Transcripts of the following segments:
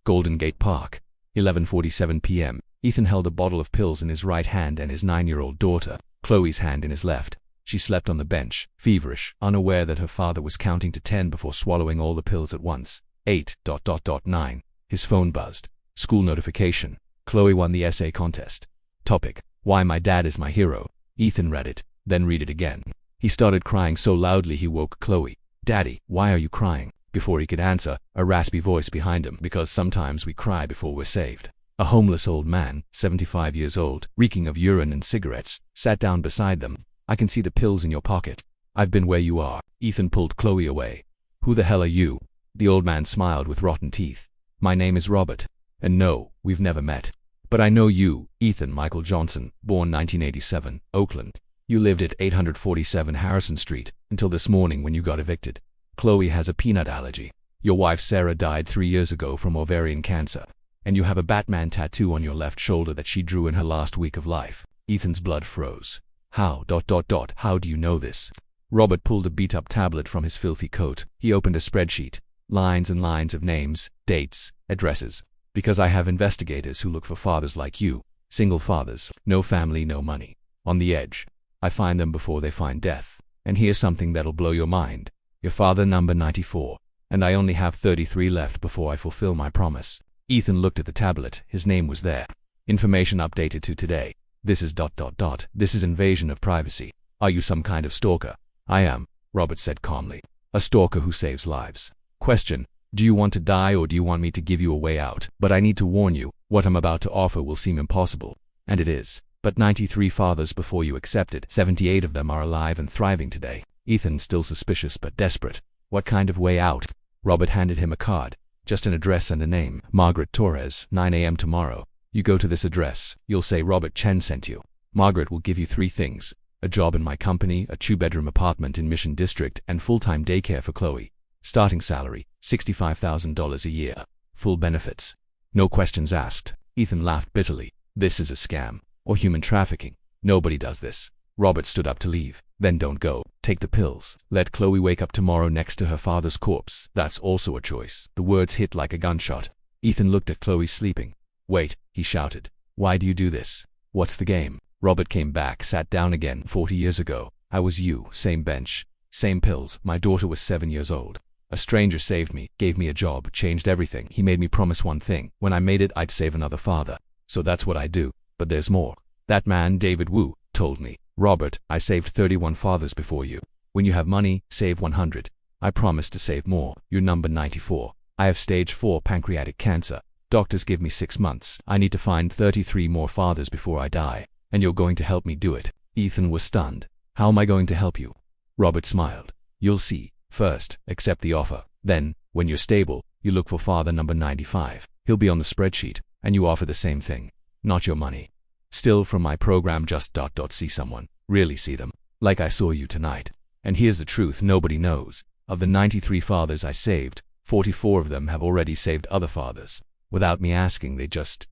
Golden Gate Park. 11:47 p.m. Ethan held a bottle of pills in his right hand and his 9-year-old daughter, Chloe's hand in his left. She slept on the bench, feverish, unaware that her father was counting to 10 before swallowing all the pills at once. 8:9. His phone buzzed. School notification. Chloe won the essay contest. Topic: Why my dad is my hero. Ethan read it, then read it again. He started crying so loudly he woke Chloe. Daddy, why are you crying? Before he could answer, a raspy voice behind him, because sometimes we cry before we're saved. A homeless old man, 75 years old, reeking of urine and cigarettes, sat down beside them. I can see the pills in your pocket. I've been where you are. Ethan pulled Chloe away. Who the hell are you? The old man smiled with rotten teeth. My name is Robert. And no, we've never met. But I know you, Ethan Michael Johnson, born 1987, Oakland. You lived at 847 Harrison Street, until this morning when you got evicted. Chloe has a peanut allergy. Your wife Sarah died 3 years ago from ovarian cancer. And you have a Batman tattoo on your left shoulder that she drew in her last week of life. Ethan's blood froze. How do you know this? Robert pulled a beat-up tablet from his filthy coat. He opened a spreadsheet. Lines and lines of names, dates, addresses. Because I have investigators who look for fathers like you. Single fathers, no family, no money. On the edge. I find them before they find death. And here's something that'll blow your mind. Your father number 94. And I only have 33 left before I fulfill my promise. Ethan looked at the tablet. His name was there. Information updated to today. This is ... This is invasion of privacy. Are you some kind of stalker? I am, Robert said calmly. A stalker who saves lives. Question: do you want to die or do you want me to give you a way out? But I need to warn you, what I'm about to offer will seem impossible. And it is. But 93 fathers before you accepted, 78 of them are alive and thriving today. Ethan, still suspicious but desperate. What kind of way out? Robert handed him a card. Just an address and a name. Margaret Torres, 9 a.m. tomorrow. You go to this address. You'll say Robert Chen sent you. Margaret will give you 3 things. A job in my company, a 2-bedroom apartment in Mission District, and full-time daycare for Chloe. Starting salary, $65,000 a year. Full benefits. No questions asked. Ethan laughed bitterly. This is a scam. Or human trafficking. Nobody does this. Robert stood up to leave. Then don't go. Take the pills. Let Chloe wake up tomorrow next to her father's corpse. That's also a choice. The words hit like a gunshot. Ethan looked at Chloe sleeping. Wait, he shouted. Why do you do this? What's the game? Robert came back, sat down again. 40 years ago. I was you. Same bench. Same pills. My daughter was 7 years old. A stranger saved me, gave me a job, changed everything. He made me promise one thing. When I made it, I'd save another father. So that's what I do. But there's more. That man, David Wu, told me. Robert, I saved 31 fathers before you. When you have money, save 100. I promise to save more. You're number 94. I have stage 4 pancreatic cancer. Doctors give me 6 months. I need to find 33 more fathers before I die. And you're going to help me do it. Ethan was stunned. How am I going to help you? Robert smiled. You'll see. First, accept the offer. Then, when you're stable, you look for father number 95. He'll be on the spreadsheet, and you offer the same thing. Not your money. Still from my program, just ... See someone. Really see them. Like I saw you tonight. And here's the truth nobody knows. Of the 93 fathers I saved, 44 of them have already saved other fathers. Without me asking, they just ...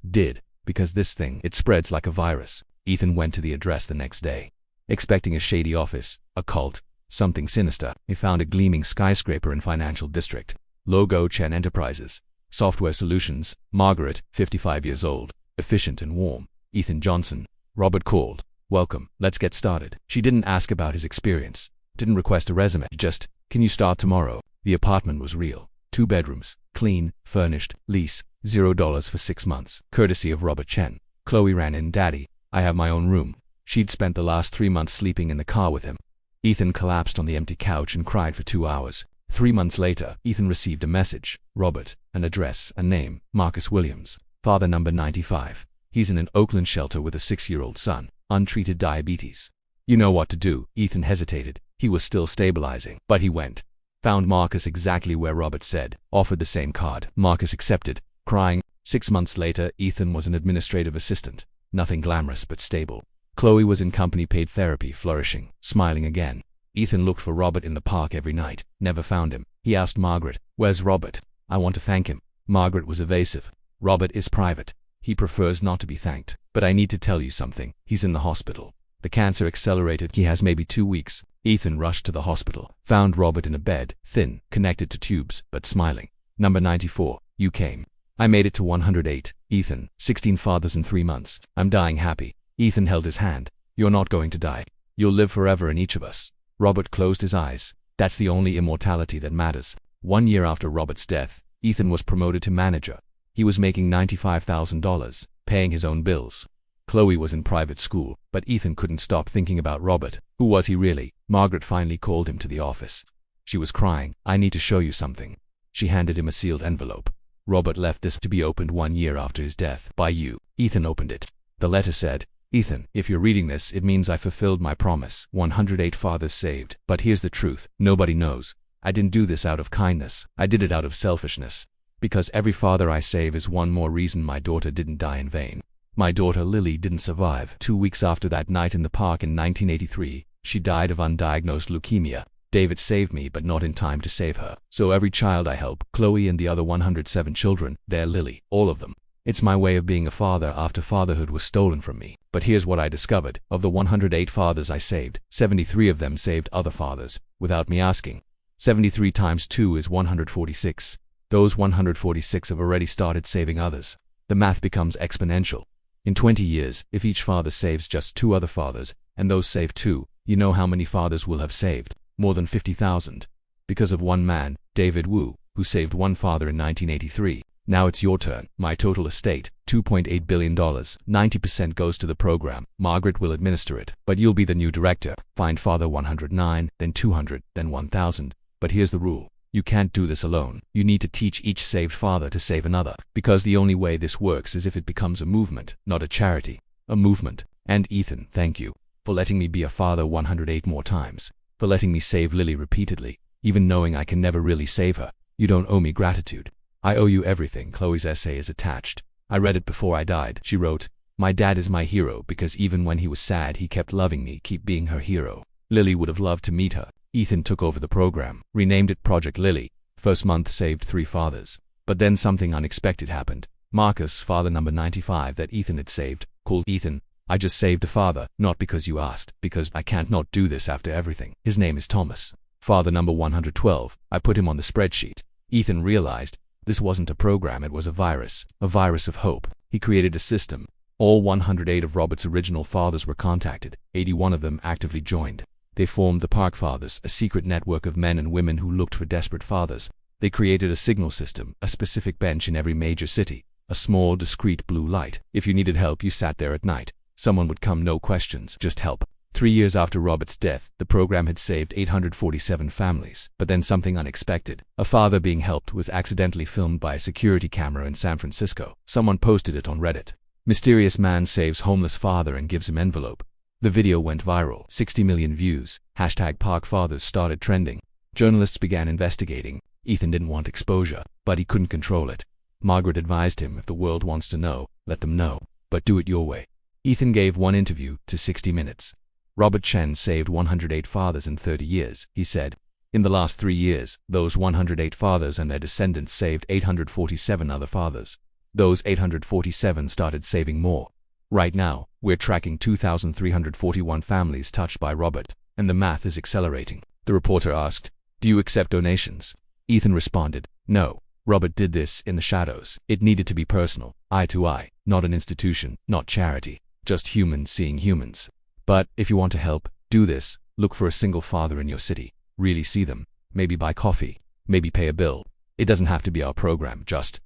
Did. Because this thing, it spreads like a virus. Ethan went to the address the next day. Expecting a shady office, a cult, something sinister. He found a gleaming skyscraper in Financial District. Logo: Chen Enterprises. Software Solutions. Margaret, 55 years old. Efficient and warm. Ethan Johnson. Robert called. Welcome, let's get started. She didn't ask about his experience. Didn't request a resume. Just, can you start tomorrow? The apartment was real. 2 bedrooms. Clean, furnished, lease, $0 for 6 months. Courtesy of Robert Chen. Chloe ran in. Daddy, I have my own room. She'd spent the last 3 months sleeping in the car with him. Ethan collapsed on the empty couch and cried for 2 hours. 3 months later, Ethan received a message. Robert, an address, a name, Marcus Williams. Father number 95. He's in an Oakland shelter with a 6-year-old son. Untreated diabetes. You know what to do. Ethan hesitated. He was still stabilizing. But he went. Found Marcus exactly where Robert said. Offered the same card. Marcus accepted. Crying. 6 months later, Ethan was an administrative assistant. Nothing glamorous but stable. Chloe was in company-paid therapy, flourishing, smiling again. Ethan looked for Robert in the park every night. Never found him. He asked Margaret, "Where's Robert? I want to thank him." Margaret was evasive. "Robert is private. He prefers not to be thanked. But I need to tell you something. He's in the hospital. The cancer accelerated. He has maybe 2 weeks." Ethan rushed to the hospital. Found Robert in a bed, thin, connected to tubes, but smiling. Number 94. You came. I made it to 108. Ethan, 16 fathers in 3 months. I'm dying happy. Ethan held his hand. You're not going to die. You'll live forever in each of us. Robert closed his eyes. That's the only immortality that matters. 1 year after Robert's death, Ethan was promoted to manager. He was making $95,000, paying his own bills. Chloe was in private school, but Ethan couldn't stop thinking about Robert. Who was he really? Margaret finally called him to the office. She was crying. I need to show you something. She handed him a sealed envelope. Robert left this to be opened 1 year after his death. By you. Ethan opened it. The letter said, Ethan, if you're reading this, it means I fulfilled my promise. 108 fathers saved. But here's the truth. Nobody knows. I didn't do this out of kindness. I did it out of selfishness. Because every father I save is one more reason my daughter didn't die in vain. My daughter Lily didn't survive. 2 weeks after that night in the park in 1983, she died of undiagnosed leukemia. David saved me, but not in time to save her. So every child I help, Chloe and the other 107 children, they're Lily, all of them. It's my way of being a father after fatherhood was stolen from me. But here's what I discovered. Of the 108 fathers I saved, 73 of them saved other fathers, without me asking. 73 times 2 is 146. Those 146 have already started saving others. The math becomes exponential. In 20 years, if each father saves just 2 other fathers, and those save 2, you know how many fathers will have saved? More than 50,000. Because of one man, David Wu, who saved 1 father in 1983. Now it's your turn. My total estate, $2.8 billion. 90% goes to the program. Margaret will administer it. But you'll be the new director. Find father 109, then 200, then 1,000. But here's the rule. You can't do this alone. You need to teach each saved father to save another. Because the only way this works is if it becomes a movement, not a charity. A movement. And Ethan, thank you for letting me be a father 108 more times. For letting me save Lily repeatedly, even knowing I can never really save her. You don't owe me gratitude. I owe you everything. Chloe's essay is attached. I read it before I died. She wrote, my dad is my hero because even when he was sad he kept loving me, keep being her hero. Lily would have loved to meet her. Ethan took over the program, renamed it Project Lily. First month saved 3 fathers. But then something unexpected happened. Marcus, father number 95 that Ethan had saved, called Ethan. I just saved a father, not because you asked, because I can't not do this after everything. His name is Thomas. Father number 112. I put him on the spreadsheet. Ethan realized this wasn't a program, it was a virus of hope. He created a system. All 108 of Robert's original fathers were contacted. 81 of them actively joined. They formed the Park Fathers, a secret network of men and women who looked for desperate fathers. They created a signal system, a specific bench in every major city, a small, discreet blue light. If you needed help, you sat there at night. Someone would come, no questions, just help. 3 years after Robert's death, the program had saved 847 families. But then something unexpected. A father being helped was accidentally filmed by a security camera in San Francisco. Someone posted it on Reddit. Mysterious man saves homeless father and gives him envelope. The video went viral. 60 million views. #ParkFathers started trending. Journalists began investigating. Ethan didn't want exposure, but he couldn't control it. Margaret advised him, if the world wants to know, let them know. But do it your way. Ethan gave one interview to 60 Minutes. Robert Chen saved 108 fathers in 30 years, he said. In the last 3 years, those 108 fathers and their descendants saved 847 other fathers. Those 847 started saving more. Right now, we're tracking 2,341 families touched by Robert, and the math is accelerating. The reporter asked, do you accept donations? Ethan responded, no. Robert did this in the shadows. It needed to be personal, eye to eye, not an institution, not charity, just humans seeing humans. But if you want to help, do this. Look for a single father in your city. Really see them. Maybe buy coffee. Maybe pay a bill. It doesn't have to be our program, just ...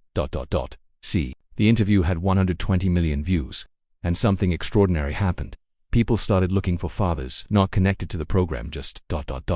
See. The interview had 120 million views. And something extraordinary happened. People started looking for fathers, not connected to the program, just ...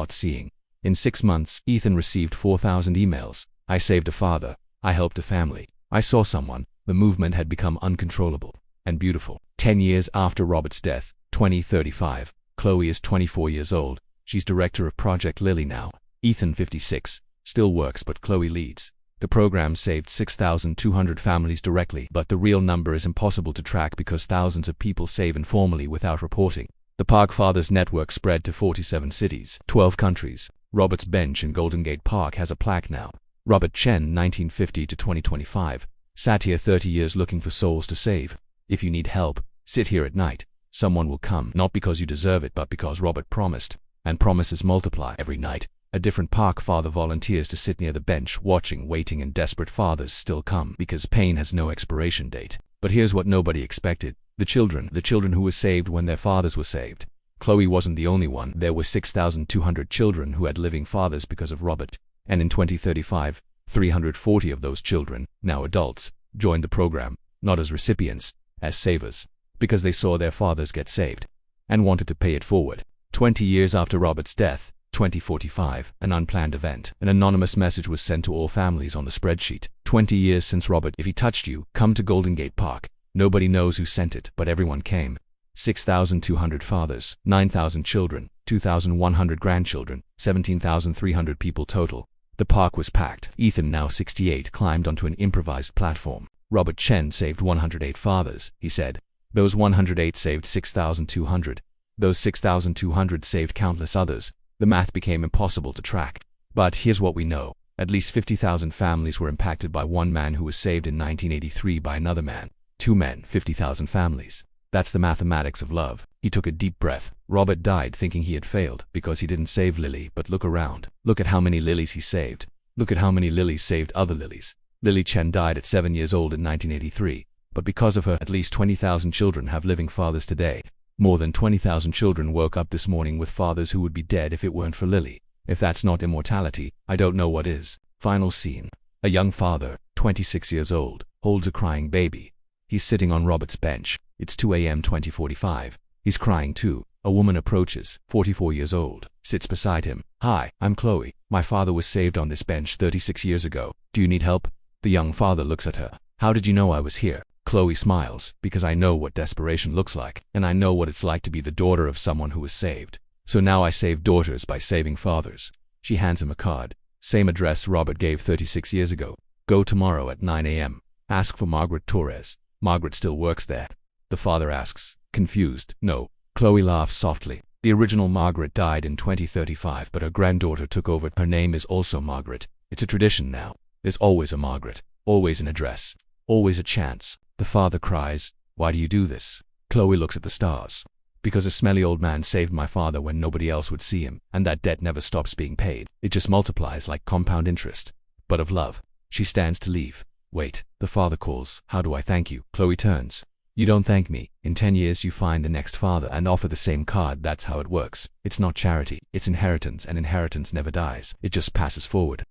seeing. In 6 months, Ethan received 4,000 emails. I saved a father. I helped a family. I saw someone. The movement had become uncontrollable and beautiful. 10 years after Robert's death, 2035, Chloe is 24 years old. She's director of Project Lily now. Ethan, 56, still works, but Chloe leads. The program saved 6,200 families directly, but the real number is impossible to track because thousands of people save informally without reporting. The Park Fathers network spread to 47 cities, 12 countries. Robert's bench in Golden Gate Park has a plaque now. Robert Chen, 1950 to 2025, sat here 30 years looking for souls to save. If you need help, sit here at night. Someone will come, not because you deserve it, but because Robert promised. And promises multiply every night. A different park father volunteers to sit near the bench, watching, waiting, and desperate fathers still come because pain has no expiration date. But here's what nobody expected. The children who were saved when their fathers were saved. Chloe wasn't the only one. There were 6,200 children who had living fathers because of Robert. And in 2035, 340 of those children, now adults, joined the program, not as recipients, as savers, because they saw their fathers get saved and wanted to pay it forward. 20 years after Robert's death, 2045, an unplanned event. An anonymous message was sent to all families on the spreadsheet. 20 years since Robert. If he touched you, come to Golden Gate Park. Nobody knows who sent it, but everyone came. 6,200 fathers, 9,000 children, 2,100 grandchildren, 17,300 people total. The park was packed. Ethan, now 68, climbed onto an improvised platform. Robert Chen saved 108 fathers, he said. Those 108 saved 6,200. Those 6,200 saved countless others. The math became impossible to track. But here's what we know. At least 50,000 families were impacted by one man who was saved in 1983 by another man. 2 men, 50,000 families. That's the mathematics of love. He took a deep breath. Robert died thinking he had failed because he didn't save Lily, but look around. Look at how many lilies he saved. Look at how many lilies saved other lilies. Lily Chen died at 7 years old in 1983, but because of her, at least 20,000 children have living fathers today. More than 20,000 children woke up this morning with fathers who would be dead if it weren't for Lily. If that's not immortality, I don't know what is. Final scene. A young father, 26 years old, holds a crying baby. He's sitting on Robert's bench. It's 2 a.m. 2045. He's crying too. A woman approaches, 44 years old, sits beside him. Hi, I'm Chloe. My father was saved on this bench 36 years ago. Do you need help? The young father looks at her. How did you know I was here? Chloe smiles, because I know what desperation looks like, and I know what it's like to be the daughter of someone who was saved. So now I save daughters by saving fathers. She hands him a card. Same address Robert gave 36 years ago. Go tomorrow at 9 a.m. Ask for Margaret Torres. Margaret still works there. The father asks, confused. No. Chloe laughs softly. The original Margaret died in 2035, but her granddaughter took over. Her name is also Margaret. It's a tradition now. There's always a Margaret. Always an address. Always a chance. The father cries, why do you do this? Chloe looks at the stars. Because a smelly old man saved my father when nobody else would see him, and that debt never stops being paid. It just multiplies like compound interest. But of love. She stands to leave. Wait, the father calls. How do I thank you? Chloe turns. You don't thank me. In 10 years you find the next father and offer the same card. That's how it works. It's not charity. It's inheritance, and inheritance never dies. It just passes forward.